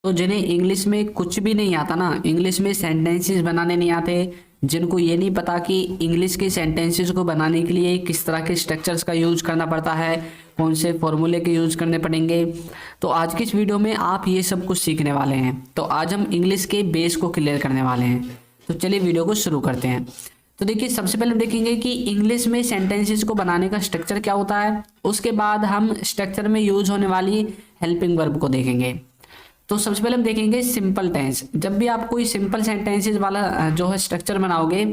तो जिन्हें इंग्लिश में कुछ भी नहीं आता ना, इंग्लिश में सेंटेंसेस बनाने नहीं आते, जिनको ये नहीं पता कि इंग्लिश के सेंटेंसेस को बनाने के लिए किस तरह के स्ट्रक्चर्स का यूज करना पड़ता है, कौन से फॉर्मूले के यूज करने पड़ेंगे, तो आज की इस वीडियो में आप ये सब कुछ सीखने वाले हैं। तो आज हम इंग्लिश के बेस को क्लियर करने वाले हैं। तो चलिए वीडियो को शुरू करते हैं। तो देखिए, सबसे पहले हम देखेंगे कि इंग्लिश में सेंटेंसेस को बनाने का स्ट्रक्चर क्या होता है। उसके बाद हम स्ट्रक्चर में यूज होने वाली हेल्पिंग वर्ब को देखेंगे। तो सबसे पहले हम देखेंगे सिंपल टेंस। जब भी आप कोई सिंपल सेंटेंसेस वाला जो है स्ट्रक्चर बनाओगे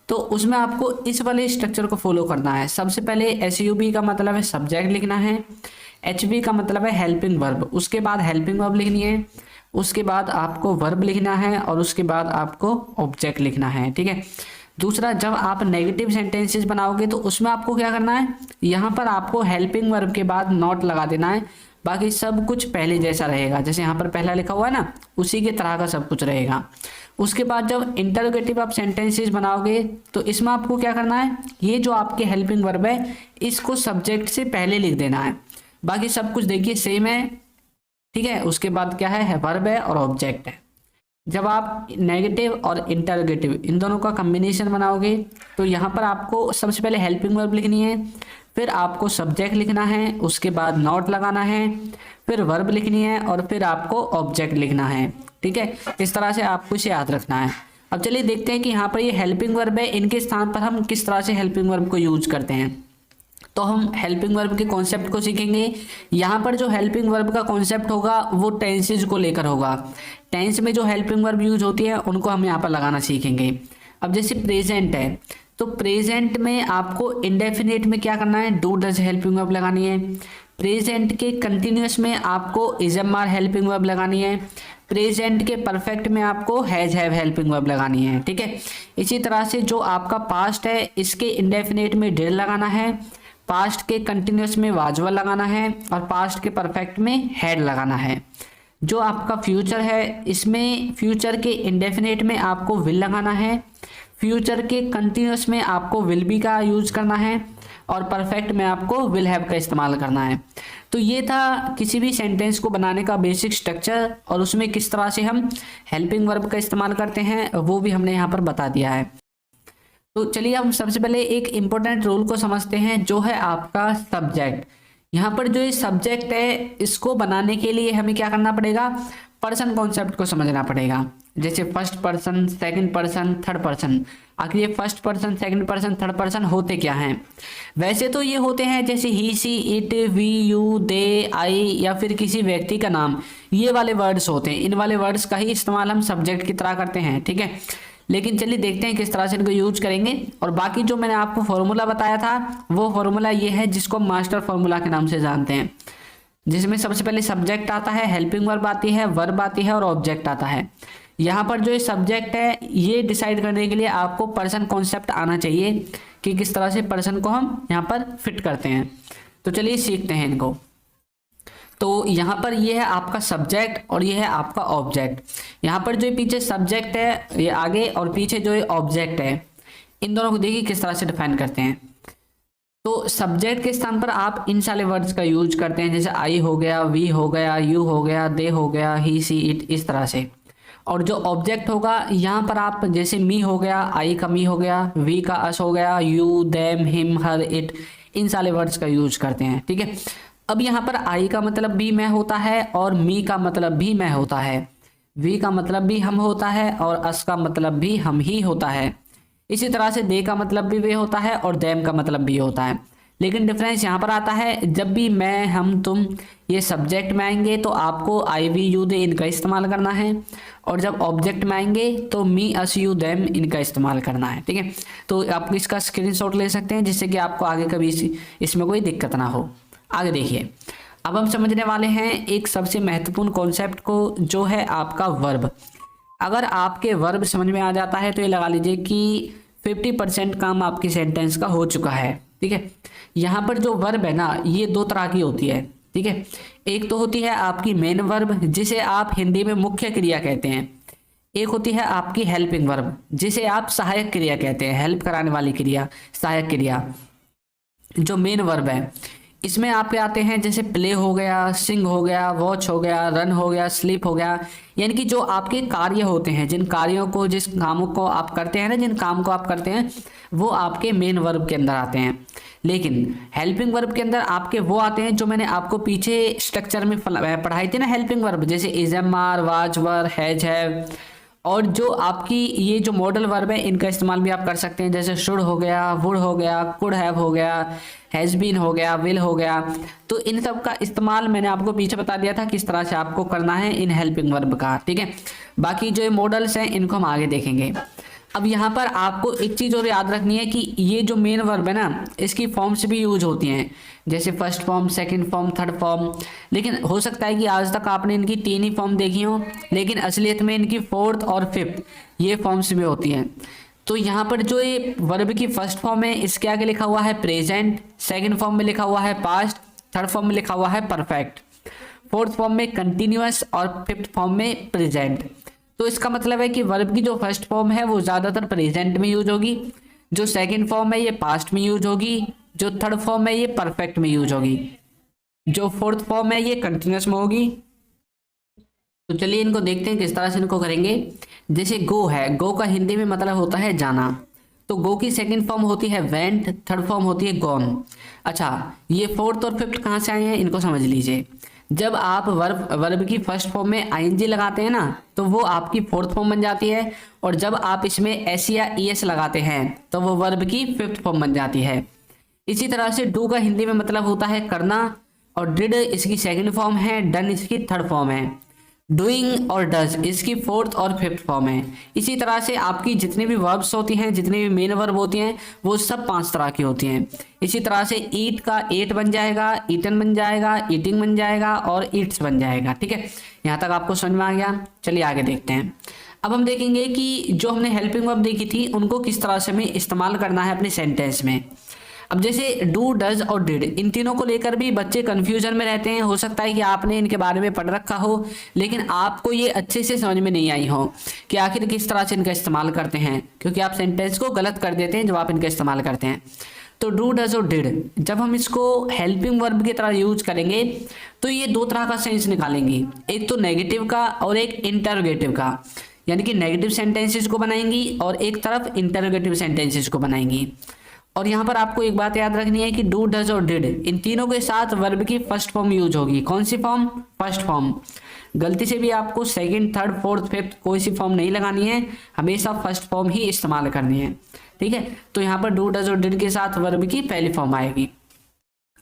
तो उसमें आपको इस वाले स्ट्रक्चर को फॉलो करना है। सबसे पहले SUB का मतलब है सब्जेक्ट लिखना है, HB का मतलब है हेल्पिंग वर्ब, उसके बाद हेल्पिंग वर्ब लिखनी है, उसके बाद आपको वर्ब लिखना है और उसके बाद आपको ऑब्जेक्ट लिखना है। ठीक है। दूसरा, जब आप नेगेटिव सेंटेंसेस बनाओगे तो उसमें आपको क्या करना है, यहाँ पर आपको हेल्पिंग वर्ब के बाद नॉट लगा देना है। बाकी सब कुछ पहले जैसा रहेगा, जैसे यहाँ पर पहला लिखा हुआ है ना, उसी के तरह का सब कुछ रहेगा। उसके बाद जब इंटरोगेटिव आप सेंटेंसेस बनाओगे तो इसमें आपको क्या करना है, ये जो आपके हेल्पिंग वर्ब है इसको सब्जेक्ट से पहले लिख देना है। बाकी सब कुछ देखिए सेम है। ठीक है। उसके बाद क्या है, वर्ब है और ऑब्जेक्ट है। जब आप नेगेटिव और इंटरोगेटिव इन दोनों का कॉम्बिनेशन बनाओगे तो यहाँ पर आपको सबसे पहले हेल्पिंग वर्ब लिखनी है, फिर आपको सब्जेक्ट लिखना है, उसके बाद नॉट लगाना है, फिर वर्ब लिखनी है और फिर आपको ऑब्जेक्ट लिखना है। ठीक है। इस तरह से आपको इसे याद रखना है। अब चलिए देखते हैं कि यहाँ पर ये हेल्पिंग वर्ब है, इनके स्थान पर हम किस तरह से हेल्पिंग वर्ब को यूज करते हैं। तो हम हेल्पिंग वर्ब के कॉन्सेप्ट को सीखेंगे। यहाँ पर जो हेल्पिंग वर्ब का कॉन्सेप्ट होगा वो टेंसेज को लेकर होगा। टेंस में जो हेल्पिंग वर्ब यूज होती है उनको हम यहाँ पर लगाना सीखेंगे। अब जैसे प्रेजेंट है तो प्रेजेंट में आपको इंडेफिनिट में क्या करना है, डू डज हेल्पिंग वर्ब लगानी है। प्रेजेंट के कंटिन्यूस में आपको इजम आर हेल्पिंग वर्ब लगानी है। प्रेजेंट के परफेक्ट में आपको हैज हैव हेल्पिंग वर्ब लगानी है। ठीक है। इसी तरह से जो आपका पास्ट है इसके इंडेफिनिट में डिड लगाना है, पास्ट के कंटिन्यूस में वाज वर लगाना है और पास्ट के परफेक्ट में हैड लगाना है। जो आपका फ्यूचर है इसमें फ्यूचर के इंडेफिनिट में आपको विल लगाना है, फ्यूचर के कंटिन्यूस में आपको विल बी का यूज करना है और परफेक्ट में आपको विल हैव का इस्तेमाल करना है। तो ये था किसी भी सेंटेंस को बनाने का बेसिक स्ट्रक्चर, और उसमें किस तरह से हम हेल्पिंग वर्ब का इस्तेमाल करते हैं वो भी हमने यहाँ पर बता दिया है। तो चलिए हम सबसे पहले एक इम्पोर्टेंट रूल को समझते हैं, जो है आपका सब्जेक्ट। यहाँ पर जो ये सब्जेक्ट है इसको बनाने के लिए हमें क्या करना पड़ेगा, पर्सन कॉन्सेप्ट को समझना पड़ेगा। जैसे first person, second person, third person. आखिर ये first person, second person, third person होते क्या हैं? वैसे तो ये होते हैं जैसे ही, सी, इट, वी, यू, दे, आई या फिर किसी व्यक्ति का नाम, ये वाले वर्ड्स होते हैं। इन वाले वर्ड्स का ही इस्तेमाल हम सब्जेक्ट की तरह करते हैं। ठीक है। लेकिन चलिए देखते हैं किस तरह से इनको यूज करेंगे। और बाकी जो मैंने आपको फॉर्मूला बताया था वो फॉर्मूला ये है जिसको मास्टर फॉर्मूला के नाम से जानते हैं, जिसमें सबसे पहले सब्जेक्ट आता है, हेल्पिंग वर्ब आती है, वर्ब आती है और ऑब्जेक्ट आता है। यहाँ पर जो ये सब्जेक्ट है ये डिसाइड करने के लिए आपको पर्सन कॉन्सेप्ट आना चाहिए कि किस तरह से पर्सन को हम यहाँ पर फिट करते हैं। तो चलिए सीखते हैं इनको। तो यहाँ पर ये है आपका सब्जेक्ट और ये है आपका ऑब्जेक्ट। यहाँ पर जो पीछे सब्जेक्ट है ये आगे, और पीछे जो ऑब्जेक्ट है, इन दोनों को देखिए किस तरह से डिफाइन करते हैं। तो सब्जेक्ट के स्थान पर आप इन सारे वर्ड्स का यूज करते हैं, जैसे आई हो गया, वी हो गया, यू हो गया, दे हो गया, ही, सी, इट, इस तरह से। और जो ऑब्जेक्ट होगा यहाँ पर आप जैसे मी हो गया, आई का मी हो गया, वी का अस हो गया, you, them, him, her, it, in सारे वर्ड्स का यूज करते हैं। ठीक है। अब यहाँ पर आई का मतलब भी मैं होता है और मी का मतलब भी मैं होता है, वी का मतलब भी हम होता है और अस का मतलब भी हम ही होता है। इसी तरह से दे का मतलब भी वे होता है और देम का मतलब भी होता है। लेकिन डिफरेंस यहाँ पर आता है, जब भी मैं, हम, तुम ये सब्जेक्ट में आएंगे तो आपको आई, वी, यू, दे इनका इस्तेमाल करना है, और जब ऑब्जेक्ट में आएंगे तो मी, अस, यू, देम इनका इस्तेमाल करना है। ठीक है। तो आप इसका स्क्रीनशॉट ले सकते हैं जिससे कि आपको आगे कभी इसमें कोई दिक्कत ना हो। आगे देखिए, अब हम समझने वाले हैं एक सबसे महत्वपूर्ण कॉन्सेप्ट को, जो है आपका वर्ब। अगर आपके वर्ब समझ में आ जाता है तो ये लगा लीजिए कि 50% काम आपकी सेंटेंस का हो चुका है। ठीक है। यहाँ पर जो वर्ब है ना ये दो तरह की होती है। ठीक है। एक तो होती है आपकी मेन वर्ब जिसे आप हिंदी में मुख्य क्रिया कहते हैं, एक होती है आपकी हेल्पिंग वर्ब जिसे आप सहायक क्रिया कहते हैं, हेल्प कराने वाली क्रिया, सहायक क्रिया। जो मेन वर्ब है इसमें आपके आते हैं जैसे प्ले हो गया, सिंग हो गया, वॉच हो गया, रन हो गया, स्लीप हो गया। यानी कि जो आपके कार्य होते हैं, जिन कार्यों को, जिस कामों को आप करते हैं ना, जिन काम को आप करते हैं, वो आपके मेन वर्ब के अंदर आते हैं। लेकिन हेल्पिंग वर्ब के अंदर आपके वो आते हैं जो मैंने आपको पीछे स्ट्रक्चर में पढ़ाई थी ना, हेल्पिंग वर्ब, जैसे is am are, was were, has have. और जो आपकी ये जो मॉडल वर्ब है, इनका इस्तेमाल भी आप कर सकते हैं, जैसे शुड हो गया, वुड हो गया, कुड हैव हो गया, हैज़ बीन हो गया, विल हो गया। तो इन सब का इस्तेमाल मैंने आपको पीछे बता दिया था किस तरह से आपको करना है इन हेल्पिंग वर्ब का, ठीक है। बाकी जो मॉडल्स हैं इनको हम आगे देखेंगे। अब यहाँ पर आपको एक चीज़ और याद रखनी है कि ये जो मेन वर्ब है ना, इसकी फॉर्म्स भी यूज होती हैं, जैसे first form, second form, third form. लेकिन हो सकता है कि आज तक आपने इनकी 3 ही फॉर्म देखी हो, लेकिन असलियत में इनकी 4th और 5th ये फॉर्म्स भी होती हैं। तो यहाँ पर जो ये वर्ब की फर्स्ट फॉर्म है, इसके आगे लिखा हुआ है प्रेजेंट, सेकेंड फॉर्म में लिखा हुआ है पास्ट, थर्ड फॉर्म में लिखा हुआ है परफेक्ट, 4th फॉर्म में कंटिन्यूअस और 5th फॉर्म में प्रेजेंट। तो इसका मतलब है कि वर्ब की जो फर्स्ट फॉर्म है वो ज़्यादातर प्रेजेंट में यूज होगी, जो सेकंड फॉर्म है ये पास्ट में यूज होगी, जो थर्ड फॉर्म है ये परफेक्ट में यूज होगी, जो 4th फॉर्म है ये कंटिन्यूअस में होगी। तो चलिए इनको देखते हैं किस तरह से इनको करेंगे। जैसे गो है, गो का हिंदी में मतलब होता है जाना, तो गो की सेकंड फॉर्म होती है वेंट, थर्ड फॉर्म होती है गॉन। अच्छा, ये 4th और 5th कहाँ से आए हैं इनको समझ लीजिए। जब आप वर्ब की फर्स्ट फॉर्म में आईएनजी लगाते हैं ना, तो वो आपकी 4th फॉर्म बन जाती है, और जब आप इसमें एस या ईएस लगाते हैं तो वो वर्ब की 5th फॉर्म बन जाती है। इसी तरह से डू का हिंदी में मतलब होता है करना, और डिड इसकी सेकंड फॉर्म है, डन इसकी थर्ड फॉर्म है, डूइंग और डज इसकी 4th और 5th फॉर्म है। इसी तरह से आपकी जितनी भी वर्ब्स होती हैं, जितनी भी मेन वर्ब होती हैं, वो सब 5 तरह की होती हैं। इसी तरह से ईट का एट बन जाएगा, ईटन बन जाएगा, ईटिंग बन जाएगा और ईट्स बन जाएगा, ठीक है। यहाँ तक आपको समझ में आ गया। चलिए आगे देखते हैं। अब हम देखेंगे कि जो हमने हेल्पिंग वर्ब देखी थी उनको किस तरह से हमें इस्तेमाल करना है अपने सेंटेंस में। अब जैसे डू, डज और डिड, इन तीनों को लेकर भी बच्चे कंफ्यूजन में रहते हैं। हो सकता है कि आपने इनके बारे में पढ़ रखा हो, लेकिन आपको ये अच्छे से समझ में नहीं आई हो कि आखिर किस तरह से इनका इस्तेमाल करते हैं, क्योंकि आप सेंटेंस को गलत कर देते हैं जब आप इनका इस्तेमाल करते हैं। तो डू, डज और डिड जब हम इसको हेल्पिंग वर्ब की तरह यूज करेंगे तो ये 2 तरह का सेंस निकालेंगी, एक तो नेगेटिव का और एक इंटरोगेटिव का। यानी कि नेगेटिव सेंटेंसेस को बनाएंगी और एक तरफ इंटरोगेटिव सेंटेंसेस को बनाएंगी। और यहाँ पर आपको एक बात याद रखनी है कि डू, डज और डिड इन तीनों के साथ वर्ब की फर्स्ट फॉर्म यूज होगी। कौन सी फॉर्म? First form. गलती से भी आपको सेकंड, थर्ड, फोर्थ, फिफ्थ कोई सी फॉर्म नहीं लगानी है, हमेशा फर्स्ट फॉर्म ही इस्तेमाल करनी है, ठीक है। तो यहाँ पर डू, डज और डिड के साथ वर्ब की पहली फॉर्म आएगी।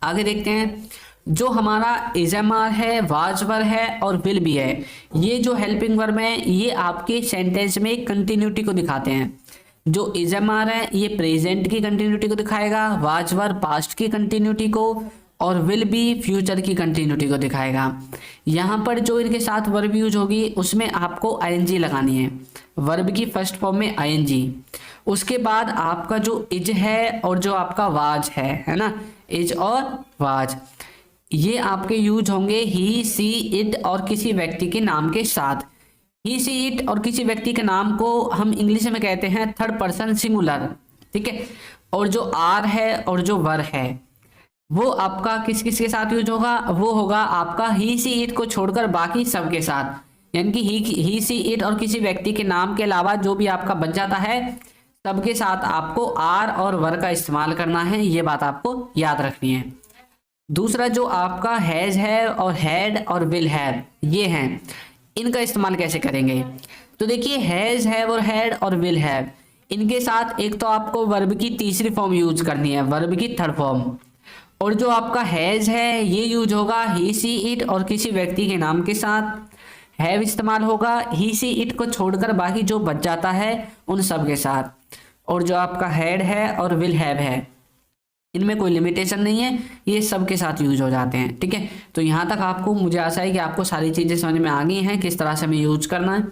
आगे देखते हैं। जो हमारा इज एम आर है, वाज वर है और विल भी है, ये जो हेल्पिंग वर्ब है ये आपके सेंटेंस में कंटिन्यूटी को दिखाते हैं। जो इज एम आर है ये प्रेजेंट की कंटिन्यूटी को दिखाएगा, वाज वर पास्ट की कंटिन्यूटी को, और विल बी फ्यूचर की कंटिन्यूटी को दिखाएगा। यहाँ पर जो इनके साथ वर्ब यूज होगी उसमें आपको आईएनजी लगानी है, वर्ब की फर्स्ट फॉर्म में आईएनजी। उसके बाद आपका जो इज है और जो आपका वाज है ना, इज और वाज, ये आपके यूज होंगे ही, सी, इट और किसी व्यक्ति के नाम के साथ। ही, सी, इट और किसी व्यक्ति के नाम को हम इंग्लिश में कहते हैं थर्ड पर्सन सिंगुलर, ठीक है। और जो आर है और जो वर है वो आपका किस किस के साथ यूज होगा? वो होगा आपका ही, सी, इट को छोड़कर बाकी सबके साथ। यानी कि ही, सी, इट और किसी व्यक्ति के नाम के अलावा जो भी आपका बच जाता है सबके साथ आपको आर और वर का इस्तेमाल करना है, ये बात आपको याद रखनी है। दूसरा जो आपका हैज है और हैड और विल हैव, ये हैं, इनका इस्तेमाल कैसे करेंगे? तो देखिए हैज, हैव और हैड और विल हैव, इनके साथ एक तो आपको वर्ब की तीसरी फॉर्म यूज करनी है, वर्ब की थर्ड फॉर्म। और जो आपका हैज है ये यूज होगा ही, सी, इट और किसी व्यक्ति के नाम के साथ। हैव इस्तेमाल होगा ही, सी, इट को छोड़कर बाकी जो बच जाता है उन सब के साथ। और जो आपका हैड है और विल हैव है, इनमें कोई लिमिटेशन नहीं है, ये सब के साथ यूज हो जाते हैं, ठीक है। तो यहाँ तक आपको, मुझे आशा है कि आपको सारी चीज़ें समझ में आ गई हैं किस तरह से हमें यूज करना है।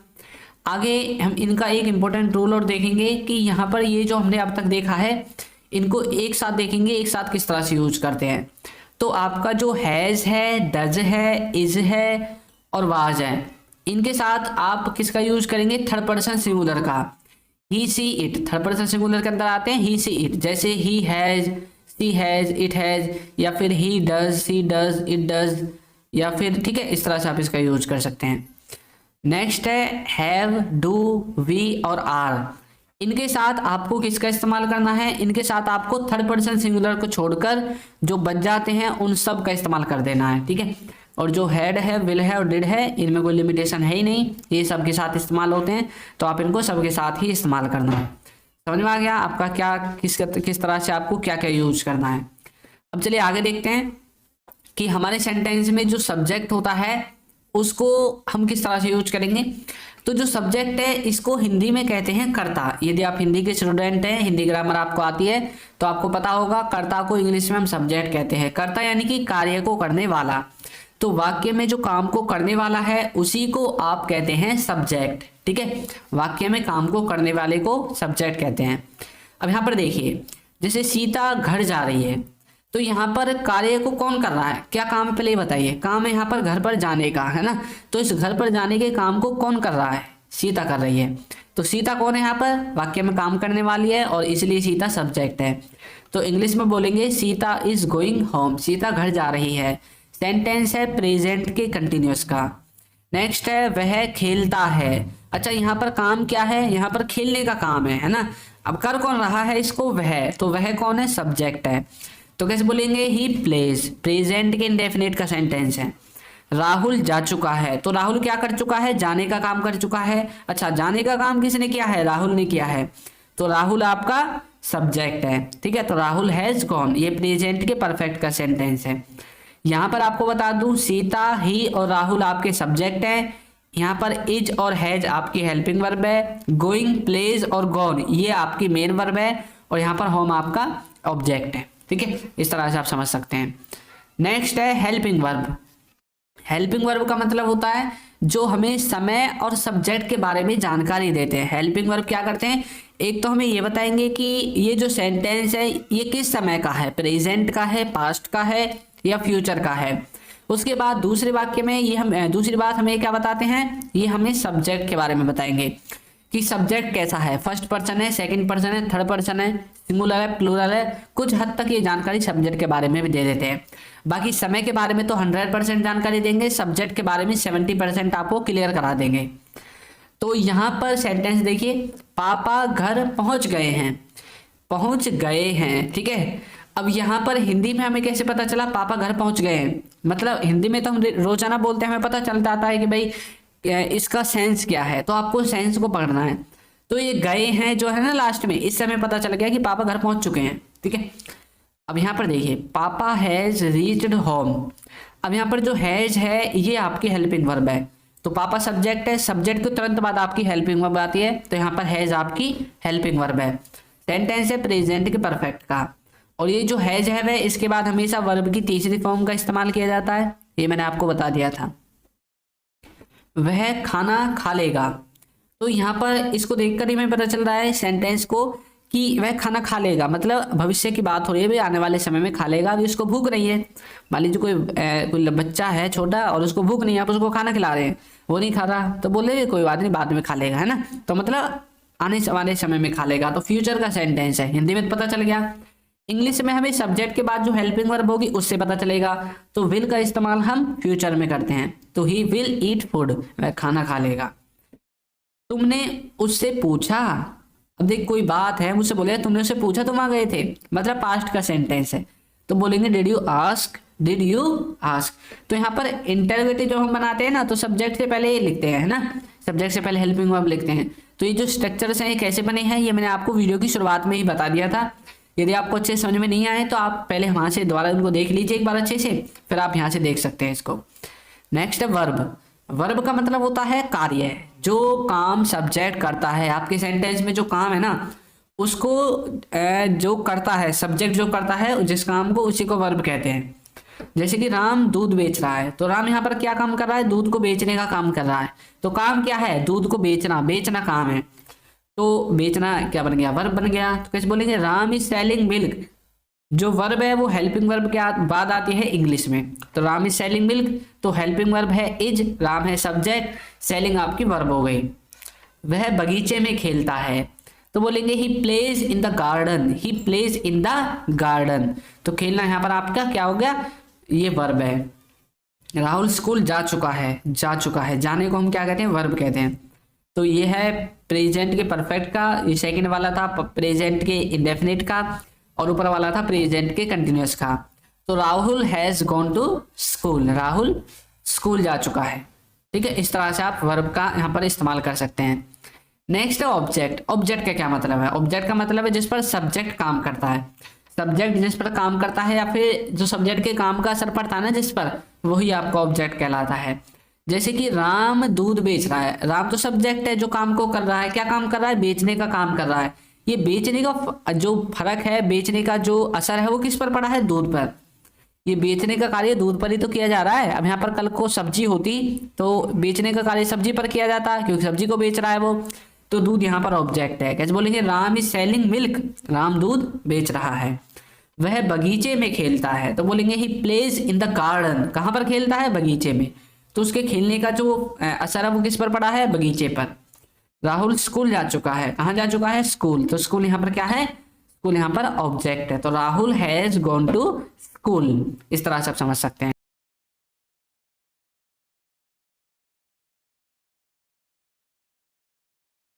आगे हम इनका एक इम्पोर्टेंट रूल और देखेंगे कि यहाँ पर ये जो हमने अब तक देखा है इनको एक साथ देखेंगे, एक साथ किस तरह से यूज करते हैं। तो आपका जो हैज़ है, डज है, इज है और वाज है, इनके साथ आप किसका यूज करेंगे? थर्ड पर्सन सिंगुलर का। ही, सी, इट थर्ड पर्सन सिंगुलर के अंदर आते हैं ही, सी, इट। जैसे he has, she has, it has, या फिर he does, she does, it does, या फिर ठीक है इस तरह से आप इसका यूज कर सकते हैं। नेक्स्ट है हैव, डू, वी और आर। इनके साथ आपको किसका इस्तेमाल करना है? इनके साथ आपको थर्ड पर्सन सिंगुलर को छोड़कर जो बच जाते हैं उन सब का इस्तेमाल कर देना है, ठीक है। और जो हैड है, विल है और डिड है, इनमें कोई लिमिटेशन है ही नहीं, ये सब के साथ इस्तेमाल होते हैं, तो आप इनको सबके साथ ही इस्तेमाल करना है। समझ में आ गया आपका क्या किस तरह से आपको क्या क्या यूज करना है। अब चलिए आगे देखते हैं कि हमारे सेंटेंस में जो सब्जेक्ट होता है उसको हम किस तरह से यूज करेंगे। तो जो सब्जेक्ट है इसको हिंदी में कहते हैं कर्ता। यदि आप हिंदी के स्टूडेंट हैं, हिंदी ग्रामर आपको आती है तो आपको पता होगा कर्ता को इंग्लिश में हम सब्जेक्ट कहते हैं। कर्ता यानी कि कार्य को करने वाला। तो वाक्य में जो काम को करने वाला है उसी को आप कहते हैं सब्जेक्ट, ठीक है। वाक्य में काम को करने वाले को सब्जेक्ट कहते हैं। अब यहाँ पर देखिए, जैसे सीता घर जा रही है, तो यहाँ पर कार्य को कौन कर रहा है? क्या काम है पहले बताइए? काम है यहाँ पर घर पर जाने का, है ना। तो इस घर पर जाने के काम को कौन कर रहा है? सीता कर रही है। तो सीता कौन है यहाँ पर? वाक्य में काम करने वाली है और इसलिए सीता सब्जेक्ट है। तो इंग्लिश में बोलेंगे Sita is going home, Sita घर जा रही है। सेंटेंस है प्रेजेंट के कंटिन्यूस का। नेक्स्ट है वह खेलता है। अच्छा, यहाँ पर काम क्या है? यहाँ पर खेलने का काम है ना। अब कर कौन रहा है इसको? वह। तो वह कौन है? सब्जेक्ट है। तो कैसे बोलेंगे? ही प्लेज, प्रेजेंट के इंडेफिनिट का सेंटेंस है। राहुल जा चुका है, तो राहुल क्या कर चुका है? जाने का काम कर चुका है। अच्छा, जाने का काम किसने किया है? राहुल ने किया है। तो राहुल आपका सब्जेक्ट है, ठीक है। तो राहुल हैज गॉन, ये प्रेजेंट के परफेक्ट का सेंटेंस है। यहाँ पर आपको बता दूं सीता, ही और राहुल आपके सब्जेक्ट हैं। यहाँ पर इज और हैज आपकी हेल्पिंग वर्ब है। गोइंग, प्लेज और गॉन ये आपकी मेन वर्ब है। और यहाँ पर होम आपका ऑब्जेक्ट है, ठीक है। इस तरह से आप समझ सकते हैं। नेक्स्ट है हेल्पिंग वर्ब। हेल्पिंग वर्ब का मतलब होता है जो हमें समय और सब्जेक्ट के बारे में जानकारी देते हैं। हेल्पिंग वर्ब क्या करते हैं? एक तो हमें ये बताएंगे कि ये जो सेंटेंस है ये किस समय का है, प्रेजेंट का है, पास्ट का है या फ्यूचर का है। उसके बाद दूसरे वाक्य में ये हम दूसरी बात हमें क्या बताते हैं? ये हमें सब्जेक्ट के बारे में बताएंगे कि सब्जेक्ट कैसा है, फर्स्ट पर्सन है, सेकंड पर्सन है, थर्ड पर्सन है, सिंगुलर है, प्लूरल है। कुछ हद तक ये जानकारी सब्जेक्ट के बारे में भी दे देते हैं। बाकी समय के बारे में तो 100% जानकारी देंगे, सब्जेक्ट के बारे में 70% आपको क्लियर करा देंगे। तो यहाँ पर सेंटेंस देखिए, पापा घर पहुंच गए हैं, पहुंच गए हैं, ठीक है। अब यहाँ पर हिंदी में हमें कैसे पता चला पापा घर पहुंच गए हैं? मतलब हिंदी में तो हम रोजाना बोलते हैं, हमें पता चल जाता है कि भाई इसका सेंस क्या है, तो आपको सेंस को पढ़ना है। तो ये गए हैं जो है ना लास्ट में, इससे हमें पता चल गया कि पापा घर पहुंच चुके हैं, ठीक है। अब यहाँ पर देखिए, पापा हैज रीच्ड होम। अब यहाँ पर जो हैज है ये आपकी हेल्पिंग वर्ब है। तो पापा सब्जेक्ट है, सब्जेक्ट के तुरंत बाद आपकी हेल्पिंग वर्ब आती है, तो यहाँ पर हैज आपकी हेल्पिंग वर्ब है। सेंटेंस है प्रेजेंट के परफेक्ट का। और ये जो हैज है वह इसके बाद हमेशा वर्ब की तीसरी फॉर्म का इस्तेमाल किया जाता है, ये मैंने आपको बता दिया था। वह खाना खा लेगा। तो यहाँ पर इसको देखकर ही हमें पता चल रहा है सेंटेंस को कि वह खाना खा लेगा, मतलब भविष्य की बात हो रही है, भाई आने वाले समय में खा लेगा। अभी उसको भूख नहीं है, मान लीजिए कोई बच्चा है छोटा और उसको भूख नहीं है, आप उसको खाना खिला रहे हैं, वो नहीं खा रहा, तो बोले कोई बात नहीं बाद में खा लेगा, है ना। तो मतलब आने वाले समय में खा लेगा, तो फ्यूचर का सेंटेंस है। हिंदी में पता चल गया। इंग्लिश में हमें सब्जेक्ट के बाद जो हेल्पिंग वर्ब होगी उससे पता चलेगा। तो विल का इस्तेमाल हम फ्यूचर में करते हैं। तो ही विल ईट फूड, वह खाना खा लेगा। तुमने उससे पूछा। अब देख कोई बात है, मुझसे बोले तुमने उससे पूछा, तुम आ गए थे, मतलब पास्ट का सेंटेंस है। तो बोलेंगे did you ask, did you ask. तो यहाँ पर इंटरोगेटिव जो हम बनाते हैं ना, तो सब्जेक्ट से पहले ये लिखते हैं, है ना, सब्जेक्ट से पहले हेल्पिंग वर्ब लिखते हैं। तो ये जो स्ट्रक्चर्स हैं ये कैसे बने हैं ये मैंने आपको वीडियो की शुरुआत में ही बता दिया था। यदि आपको अच्छे समझ में नहीं आए तो आप पहले वहाँ से दोबारा उनको देख लीजिए एक बार अच्छे से, फिर आप यहाँ से देख सकते हैं इसको। नेक्स्ट है वर्ब। वर्ब का मतलब होता है कार्य, जो काम सब्जेक्ट करता है। आपके सेंटेंस में जो काम है ना उसको जो करता है, सब्जेक्ट जो करता है जिस काम को, उसी को वर्ब कहते हैं। जैसे कि राम दूध बेच रहा है, तो राम यहाँ पर क्या काम कर रहा है? दूध को बेचने का काम कर रहा है। तो काम क्या है? दूध को बेचना, बेचना काम है। तो बेचना क्या बन गया? वर्ब बन गया। तो कैसे बोलेंगे? Ram is selling milk. जो वर्ब है वो हेल्पिंग वर्ब के बाद आती है इंग्लिश में। तो राम इज सेलिंग मिल्क, तो हेल्पिंग वर्ब है इज, राम है सब्जेक्ट, सेलिंग आपकी वर्ब हो गई। वह बगीचे में खेलता है। तो बोलेंगे he plays in the garden, he plays in the garden. तो खेलना यहाँ पर आपका क्या हो गया, ये वर्ब है। राहुल स्कूल जा चुका है, जा चुका है, जाने को हम क्या कहते हैं, वर्ब कहते हैं। तो ये है प्रेजेंट के परफेक्ट का, ये सेकंड वाला था प्रेजेंट के इंडेफिनिट का, और ऊपर वाला था प्रेजेंट के कंटिन्यूअस का। तो Rahul has gone to school, Rahul school जा चुका है। ठीक है, इस तरह से आप वर्ब का यहाँ पर इस्तेमाल कर सकते हैं। नेक्स्ट है ऑब्जेक्ट। ऑब्जेक्ट का क्या मतलब है, ऑब्जेक्ट का मतलब है जिस पर सब्जेक्ट काम करता है, सब्जेक्ट जिस पर काम करता है, या फिर जो सब्जेक्ट के काम का असर पड़ता है ना जिस पर, वही आपका ऑब्जेक्ट कहलाता है। जैसे कि राम दूध बेच रहा है, राम तो सब्जेक्ट है जो काम को कर रहा है, क्या काम कर रहा है, बेचने का काम कर रहा है। ये बेचने का जो फर्क है, बेचने का जो असर है वो किस पर पड़ा है, दूध पर। ये बेचने का कार्य दूध पर ही तो किया जा रहा है। अब यहाँ पर कल को सब्जी होती तो बेचने का कार्य सब्जी पर किया जाता, क्योंकि सब्जी को बेच रहा है वो। तो दूध यहाँ पर ऑब्जेक्ट है। कैसे बोलेंगे, Ram is selling milk, Ram दूध बेच रहा है। वह बगीचे में खेलता है, तो बोलेंगे he plays in the garden, कहाँ पर खेलता है, बगीचे में। तो उसके खेलने का जो असर है वो किस पर पड़ा है, बगीचे पर। राहुल स्कूल जा चुका है, कहाँ जा चुका है, स्कूल। तो स्कूल यहाँ पर क्या है, स्कूल यहाँ पर ऑब्जेक्ट है। तो Rahul has gone to school, इस तरह से आप समझ सकते हैं।